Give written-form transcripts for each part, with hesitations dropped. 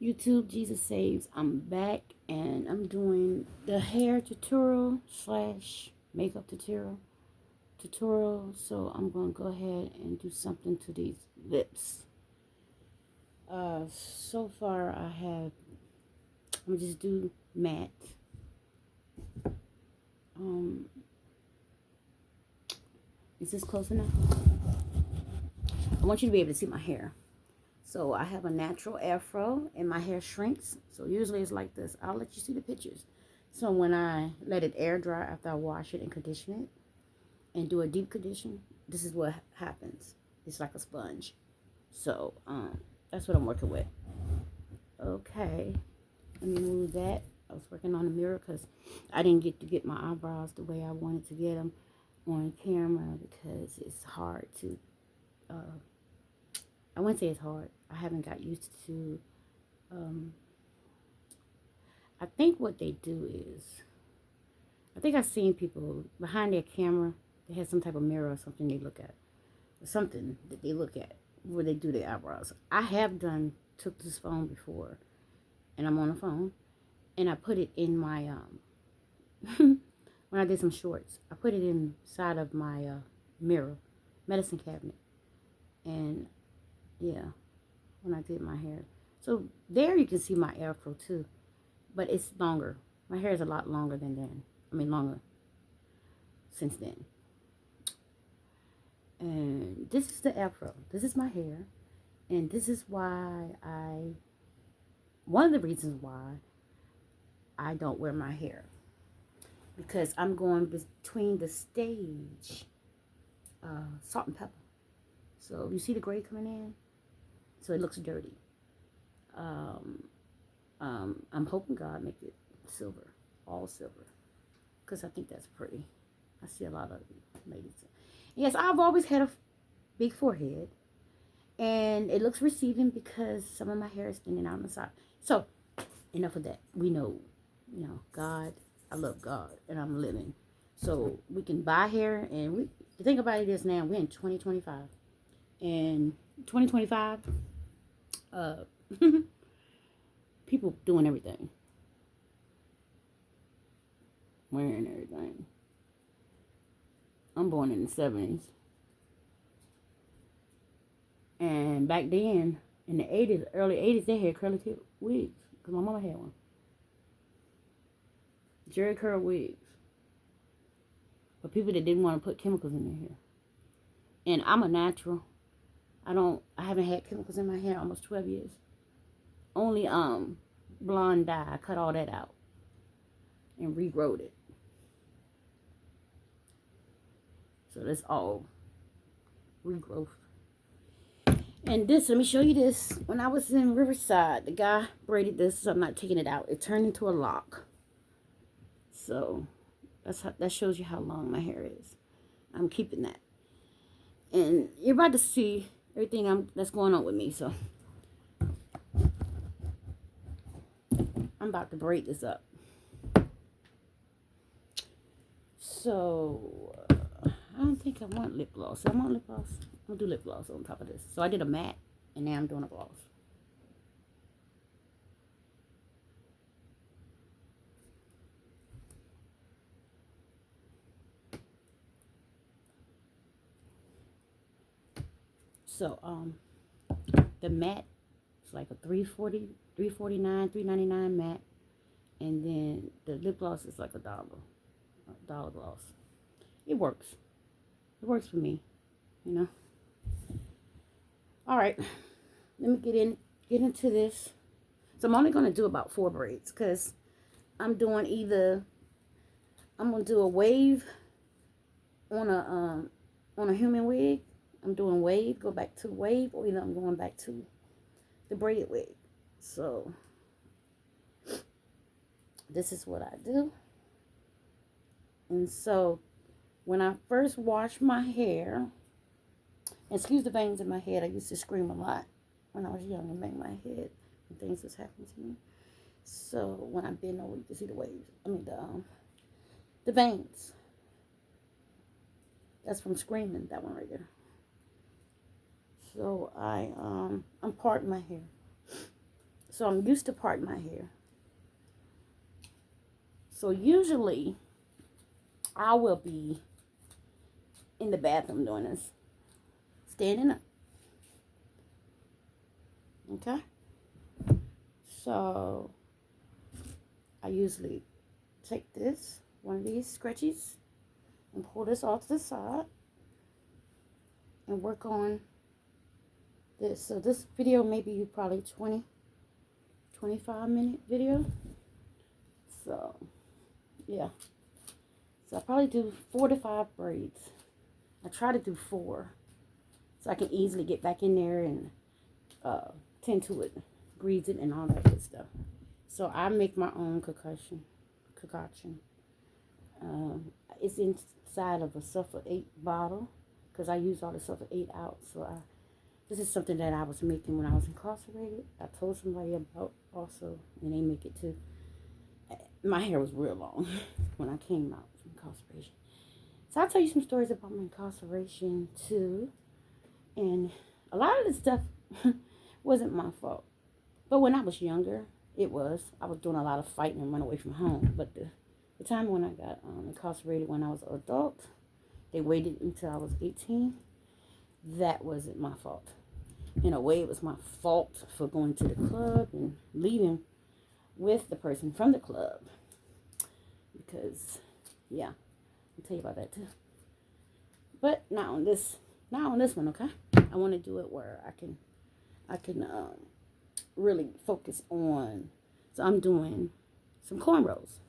YouTube, Jesus Saves. I'm back and I'm doing the hair tutorial slash makeup tutorial. So I'm going to go ahead and do something to these lips. So far I have, I'm going to just do matte. Is this close enough? I want you to be able to see my hair. So I have a natural afro and my hair shrinks. So usually it's like this. I'll let you see the pictures. So when I let it air dry after I wash it and condition it and do a deep condition, this is what happens. It's like a sponge. So that's what I'm working with. Okay, let me move that. I was working on the mirror because I didn't get to get my eyebrows the way I wanted to get them on camera because it's hard to I wouldn't say it's hard. I haven't got used to, I think what they do is, I think I've seen people behind their camera, they have some type of mirror or something they look at, or something that they look at where they do their eyebrows. I have took this phone before, and I'm on the phone, and I put it in my, when I did some shorts, I put it inside of my mirror, medicine cabinet, and yeah, when I did my hair. So there you can see my afro too, but it's longer. My hair is a lot longer than then. I mean longer since then. And this is the afro. This is my hair. And this is why one of the reasons why I don't wear my hair. Because I'm going between the stage, salt and pepper. So you see the gray coming in? So it looks dirty. I'm hoping God make it silver, all silver, because I think that's pretty. I see a lot of ladies. Yes, I've always had a big forehead, and it looks receiving because some of my hair is standing out on the side. So enough of that. We know, God. I love God, and I'm living. So we can buy hair, and the thing about it is now we're in 2025, and 2025. People doing everything, wearing everything. I'm born in the 70s, and back then in the 80s, early 80s, they had curly tip wigs because my mama had one. Jerry curl wigs for people that didn't want to put chemicals in their hair. And I'm a natural. I haven't had chemicals in my hair almost 12 years. Only blonde dye. I cut all that out and regrowed it. So that's all regrowth. And this, let me show you this. When I was in Riverside, the guy braided this, so I'm not taking it out. It turned into a lock. So that shows you how long my hair is. I'm keeping that. And you're about to see everything that's going on with me. So I'm about to braid this up. So I don't think I want lip gloss. I want lip gloss. I'm gonna do lip gloss on top of this. So I did a matte, and now I'm doing a gloss. So the matte is like a $3.49, $3.99 matte, and then the lip gloss is like $1 gloss. It works. It works for me, All right, let me get into this. So I'm only gonna do about 4 braids because I'm gonna do a wave on a human wig. I'm doing wave, go back to wave, or either I'm going back to the braided wig. So this is what I do. And so when I first wash my hair, excuse the veins in my head, I used to scream a lot when I was young and bang my head when things was happening to me. So when I bend over, you can see the waves. I mean the veins. That's from screaming, that one right there. So I'm parting my hair. So I'm used to parting my hair. So usually I will be in the bathroom doing this, standing up. Okay? So I usually take this, one of these scratchies, and pull this off to the side and work on this. So this video may be probably 25-minute video. So yeah. So I probably do 4 to 5 braids. I try to do 4 so I can easily get back in there and tend to it, grease it, and all that good stuff. So I make my own concoction. It's inside of a sulfate bottle because I use all the sulfate out. So this is something that I was making when I was incarcerated. I told somebody about also, and they make it too. My hair was real long when I came out from incarceration. So I'll tell you some stories about my incarceration too. And a lot of this stuff wasn't my fault. But when I was younger, it was. I was doing a lot of fighting and running away from home. But the time when I got incarcerated when I was an adult, they waited until I was 18. That wasn't my fault. In a way, it was my fault for going to the club and leaving with the person from the club. Because, yeah, I'll tell you about that too. But not on this one, okay? I want to do it where I can really focus on. So I'm doing some cornrows.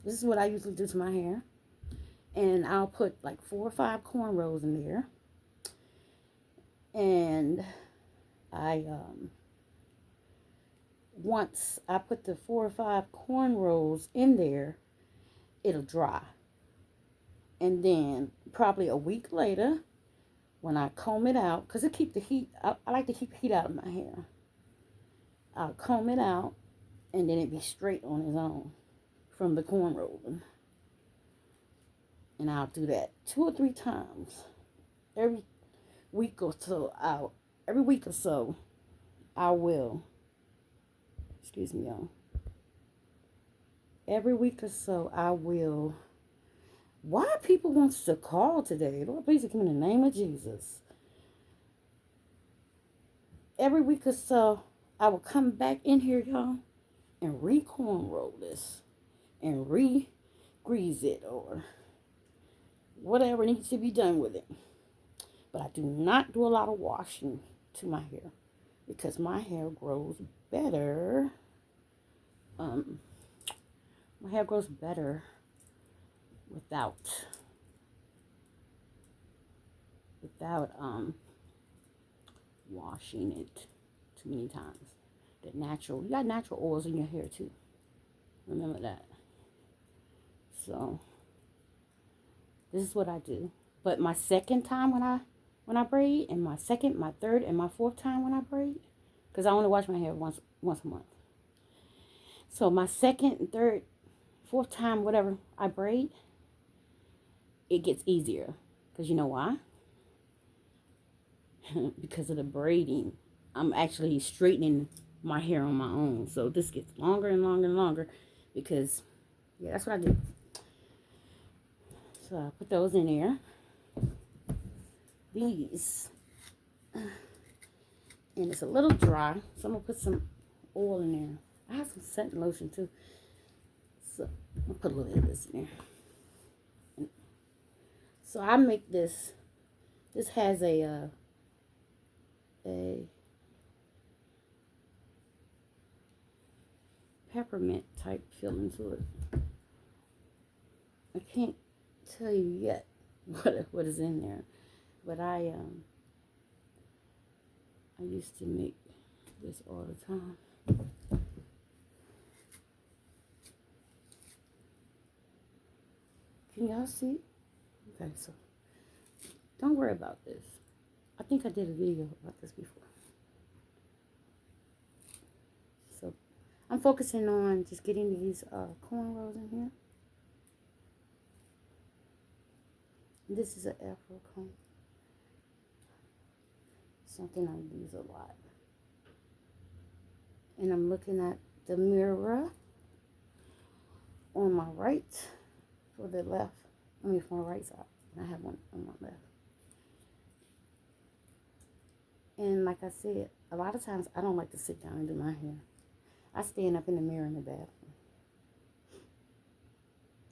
This is what I usually do to my hair. And I'll put like 4 or 5 cornrows in there. And once I put the 4 or 5 cornrows in there, it'll dry. And then probably a week later, when I comb it out, because it keep the heat, I like to keep heat out of my hair. I'll comb it out, and then it be straight on its own from the corn rolling. And I'll do that 2 or 3 times every week or so. Every week or so, I will. Excuse me, y'all. Every week or so, I will. Why people wants to call today? Lord, please give me the name of Jesus. Every week or so, I will come back in here, y'all, and re-corn roll this and re-grease it or whatever needs to be done with it. But I do not do a lot of washing to my hair because my hair grows better. My hair grows better without washing it too many times. You got natural oils in your hair too. Remember that. So this is what I do. But my second time when I braid, and my second, my third, and my fourth time when I braid, because I only wash my hair once a month. So my second and third, fourth time, whatever I braid, it gets easier. Because you know why? Because of the braiding. I'm actually straightening my hair on my own. So this gets longer and longer and longer because, yeah, that's what I do. So I put those in there. These. And it's a little dry. So I'm going to put some oil in there. I have some setting lotion too. So I'll put a little bit of this in there. So I make this. This has a peppermint type feeling to it. I can't tell you yet what is in there, but I used to make this all the time. Can y'all see? Okay, so don't worry about this. I think I did a video about this before. So I'm focusing on just getting these cornrows in here. This is an afro comb. Something I use a lot. And I'm looking at the mirror on my right for the left. I mean, for my right side. And I have one on my left. And like I said, a lot of times I don't like to sit down and do my hair. I stand up in the mirror in the bathroom.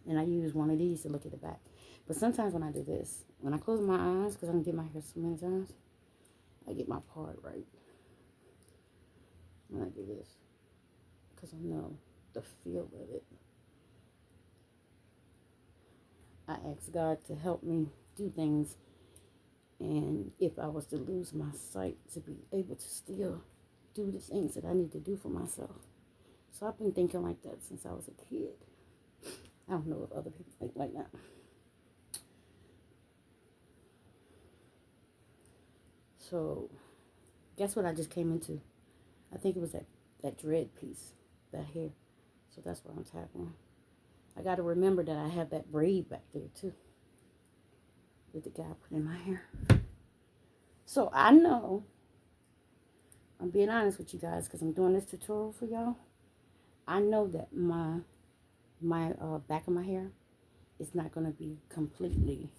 And I use one of these to look at the back. But sometimes when I do this, when I close my eyes, because I can get my hair so many times, I get my part right. When I do this. Because I know the feel of it. I ask God to help me do things. And if I was to lose my sight, to be able to still do the things that I need to do for myself. So I've been thinking like that since I was a kid. I don't know if other people think like that. So, guess what I just came into? I think it was that dread piece, that hair. So that's what I'm tackling. I got to remember that I have that braid back there too. That the guy put in my hair. So I know, I'm being honest with you guys because I'm doing this tutorial for y'all. I know that my back of my hair is not going to be completely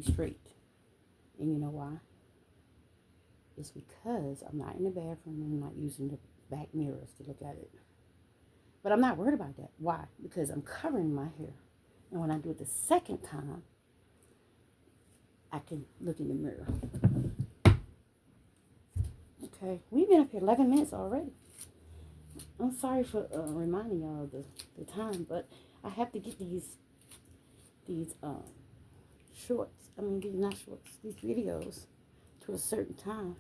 straight. And you know why? It's because I'm not in the bathroom and I'm not using the back mirrors to look at it. But I'm not worried about that. Why? Because I'm covering my hair. And when I do it the second time, I can look in the mirror. Okay, we've been up here 11 minutes already. I'm sorry for reminding y'all of the time, but I have to get these shorts. I mean, not shorts. These videos to a certain time.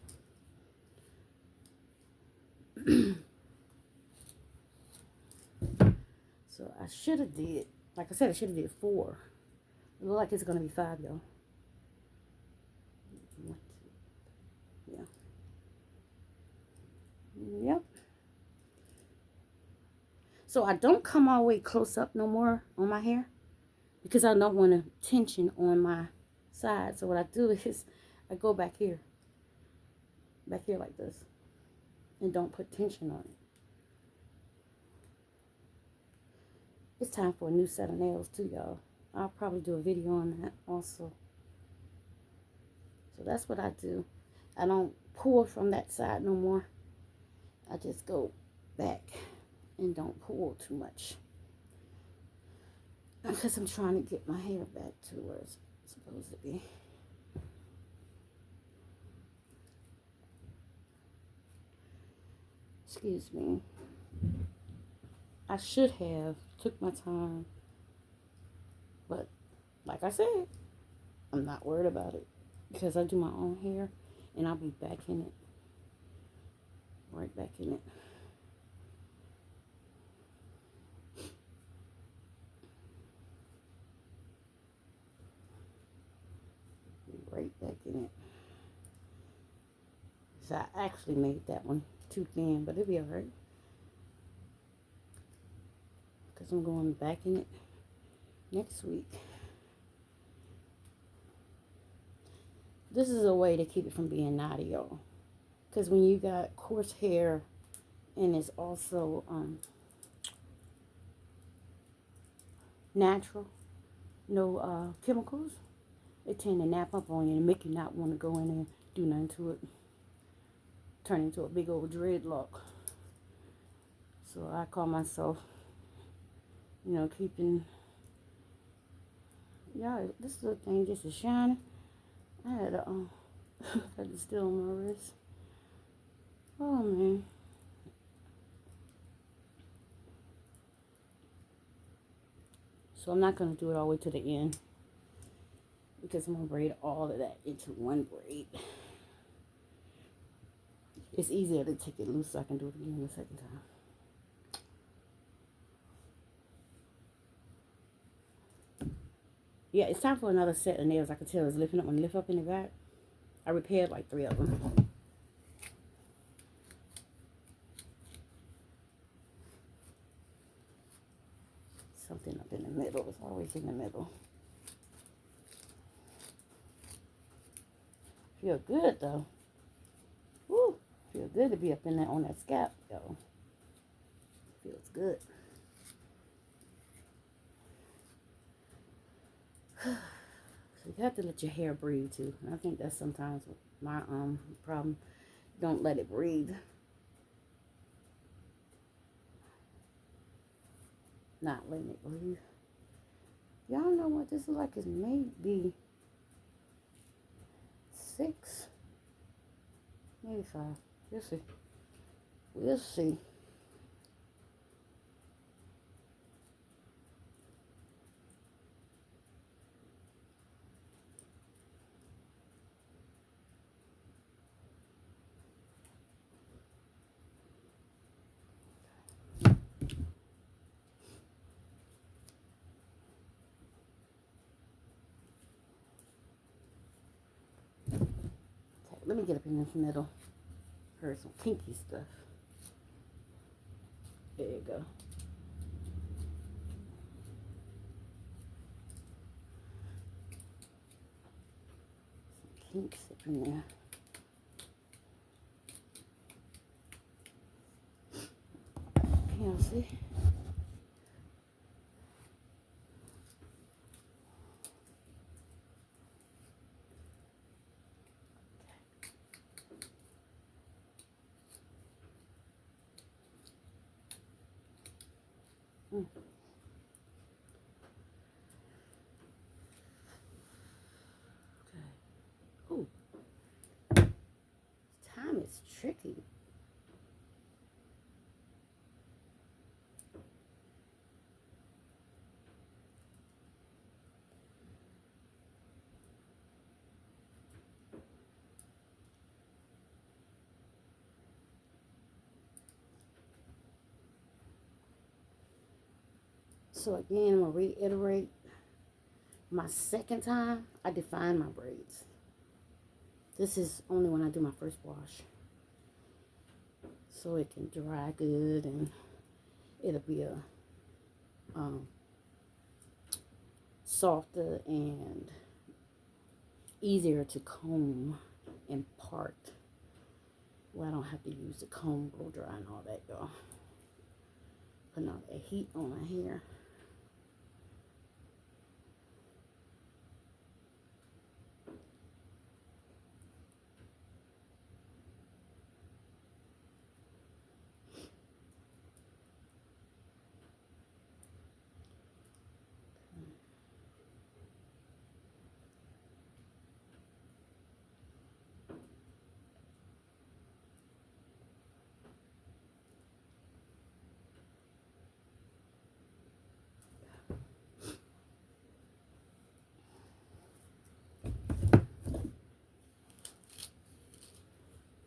So I should have did, like I said, I should have did 4. It looks like it's gonna be 5, y'all. Yeah. Yep. So I don't come all the way close up no more on my hair because I don't want a tension on my side. So what I do is I go back here like this, and don't put tension on it. It's time for a new set of nails too, y'all. I'll probably do a video on that also. So that's what I do. I don't pull from that side no more. I just go back and don't pull too much. Because I'm trying to get my hair back to where it's supposed to be. Excuse me. I should have took my time. But like I said, I'm not worried about it. Because I do my own hair and I'll be back in it. Right back in it. Right back in it. So I actually made that one too thin, but it'll be alright. Because I'm going back in it next week. This is a way to keep it from being knotty, y'all. Because when you got coarse hair and it's also natural, no chemicals, it tend to nap up on you and make you not want to go in and do nothing to it. Turn into a big old dreadlock. So I call myself, keeping, this little thing just is shining. I had had to still on my wrist. Oh man. So I'm not going to do it all the way to the end. Because I'm going to braid all of that into one braid. It's easier to take it loose so I can do it again the second time. Yeah, it's time for another set of nails. I can tell it's lifting up. When I lift up in the back, I repaired like 3 of them. Something up in the middle. It's always in the middle. Feel good though. Woo, feel good to be up in there on that scalp, yo. Feels good. So you have to let your hair breathe too. And I think that's sometimes my problem. Don't let it breathe. Not letting it breathe. Y'all know what this is like? It may be 6, maybe 5. We'll see. We'll see. Let me get up in this middle. Heard some kinky stuff. There you go. Some kinks up in there. Can y'all see? Okay. Ooh. Time is tricky. So again, I'm going to reiterate. My second time, I define my braids. This is only when I do my first wash. So it can dry good and it'll be a softer and easier to comb and part. Well, I don't have to use the comb, blow dry and all that, y'all. Putting all that heat on my hair.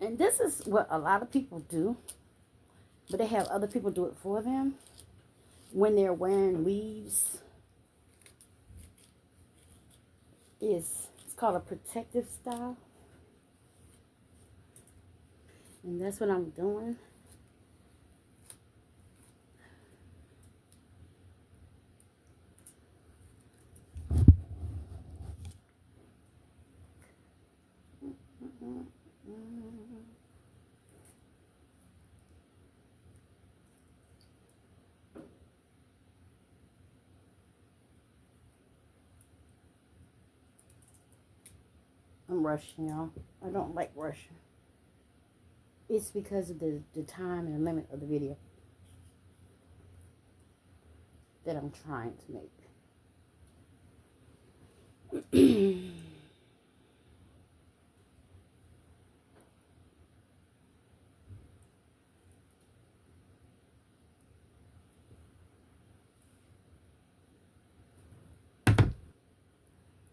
And this is what a lot of people do, but they have other people do it for them when they're wearing weaves. It's called a protective style. And that's what I'm doing. I'm rushing, y'all. I don't like rushing. It's because of the time and the limit of the video that I'm trying to make.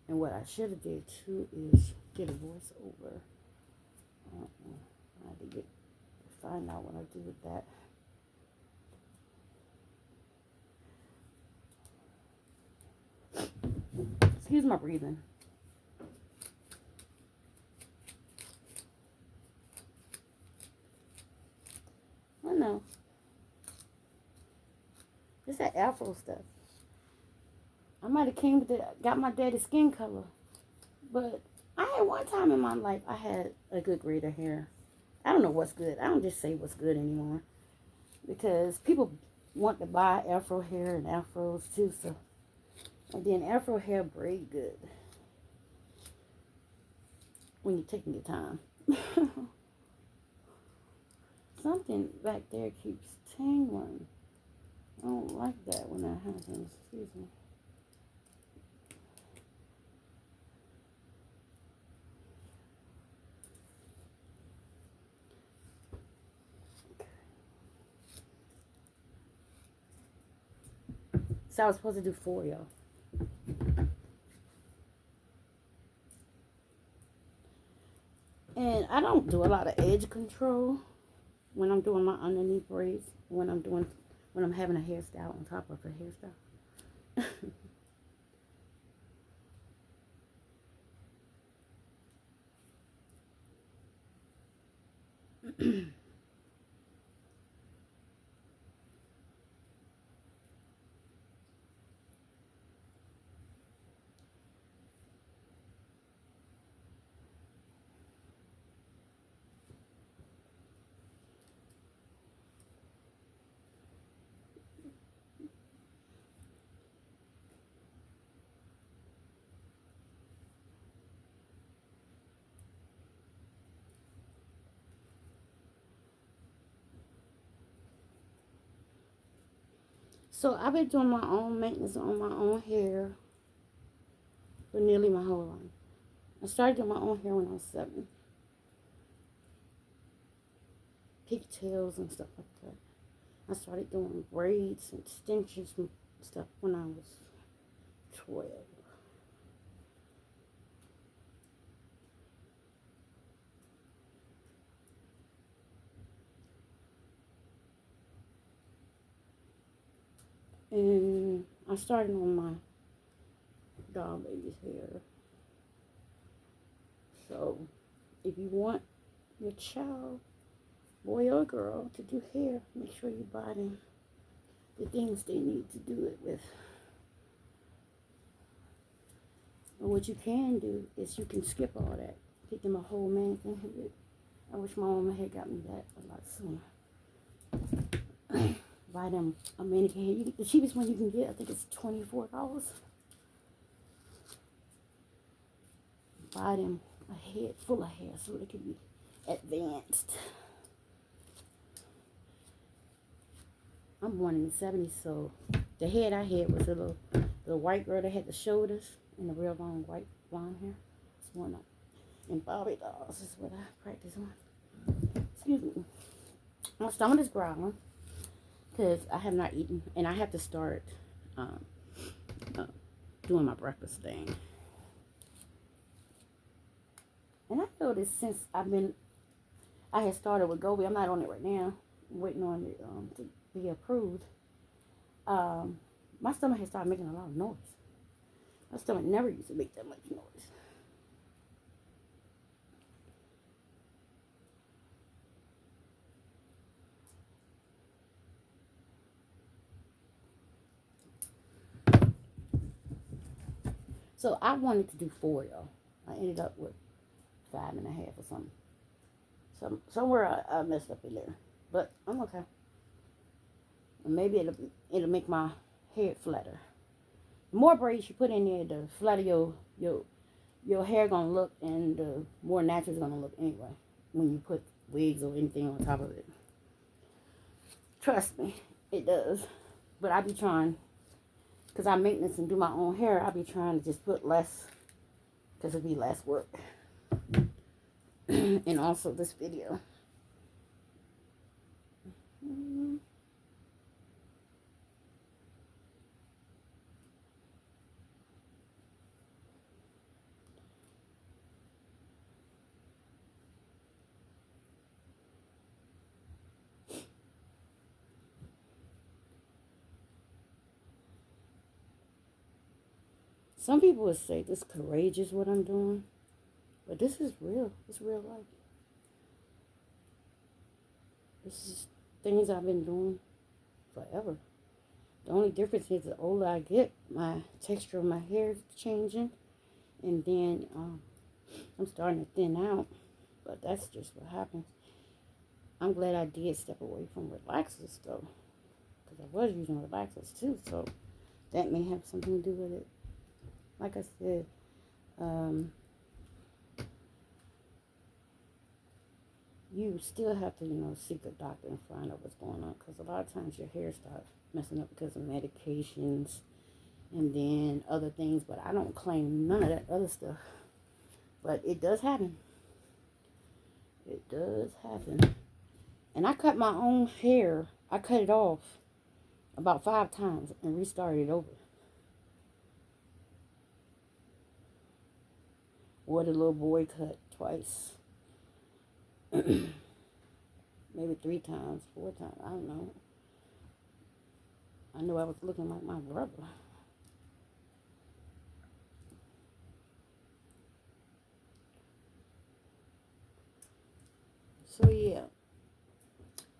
And what I should have did too is get a voiceover. I had to find out what I do with that. Excuse my breathing. I know. It's that Afro stuff. I might have got my daddy's skin color. But I had one time in my life I had a good grade of hair. I don't know what's good. I don't just say what's good anymore. Because people want to buy afro hair and afros too. So, and then afro hair braid good when you're taking your time. Something back there keeps tingling. I don't like that when that happens. Excuse me. So I was supposed to do 4, y'all. And I don't do a lot of edge control when I'm doing my underneath braids. When I'm having a hairstyle on top of a hairstyle. So I've been doing my own maintenance on my own hair for nearly my whole life. I started doing my own hair when I was 7. Pigtails and stuff like that. I started doing braids and extensions and stuff when I was 12. And I started on my doll baby's hair. So if you want your child, boy or girl, to do hair, make sure you buy them the things they need to do it with. But what you can do is you can skip all that. Get them a whole mannequin head. I wish my mama had got me that a lot sooner. Buy them a mannequin head. The cheapest one you can get, I think it's $24. Buy them a head full of hair so they can be advanced. I'm born in the 70s, so the head I had was a little white girl that had the shoulders and the real long white blonde hair. It's one up. And Bobby dolls is what I practice on. Excuse me. My stomach is growling because I have not eaten, and I have to start doing my breakfast thing. And I noticed since I had started with Gobi, I'm not on it right now, I'm waiting on it to be approved. My stomach has started making a lot of noise. My stomach never used to make that much noise. So I wanted to do 4, y'all. I ended up with 5.5 or something. Somewhere I messed up in there, but I'm okay. And maybe it'll make my head flatter. The more braids you put in there, the flatter your hair gonna look, and the more natural it's gonna look anyway. When you put wigs or anything on top of it, trust me, it does. But I be trying, cause I maintenance and do my own hair. I be trying to just put less, cause it'll be less work. And also this video. Some people would say this courageous what I'm doing, but this is real. It's real life. This is things I've been doing forever. The only difference is the older I get, my texture of my hair is changing, and then I'm starting to thin out. But that's just what happens. I'm glad I did step away from relaxers though, because I was using relaxers too. So that may have something to do with it. Like I said, you still have to, seek a doctor and find out what's going on. Because a lot of times your hair starts messing up because of medications and then other things. But I don't claim none of that other stuff. But it does happen. It does happen. And I cut my own hair. I cut it off about 5 times and restarted it over. Or the little boy cut twice. Maybe 3 times, 4 times. I don't know. I knew I was looking like my brother. So yeah,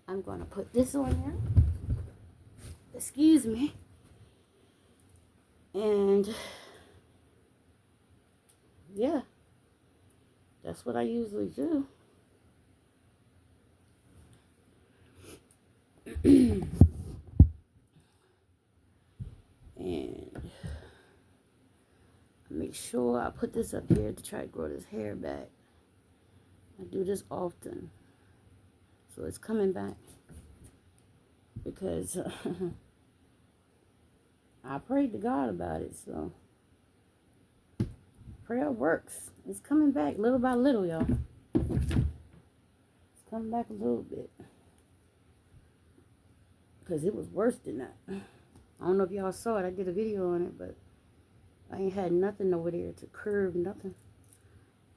I'm going to put this on here. Excuse me. And yeah, that's what I usually do. And make sure I put this up here to try to grow this hair back. I do this often. So it's coming back. Because I prayed to God about it. So prayer works. It's coming back little by little, y'all. It's coming back a little bit. Because it was worse than that. I don't know if y'all saw it. I did a video on it, but I ain't had nothing over there to curve, nothing.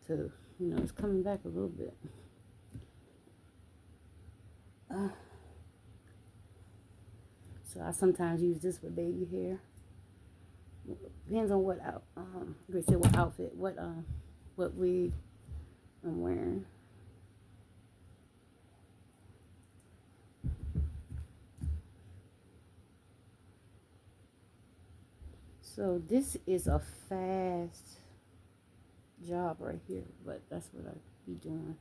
To, it's coming back a little bit. So I sometimes use this with baby hair. Depends on what what outfit, what wig I'm wearing. So this is a fast job right here, but that's what I be doing.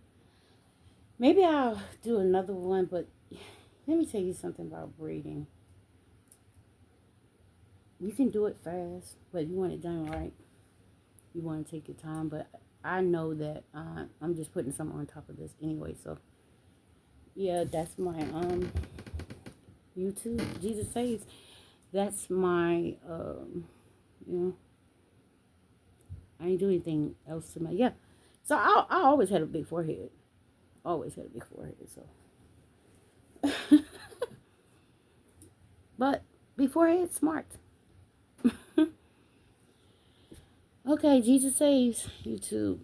Maybe I'll do another one, but let me tell you something about braiding. You can do it fast, but you want it done right. You want to take your time, but I know that I'm just putting something on top of this anyway. So yeah, that's my YouTube. Jesus Saves. That's my I ain't do anything else to my So I always had a big forehead. Always had a big forehead. So, but big forehead, smart. Okay, Jesus Saves, YouTube.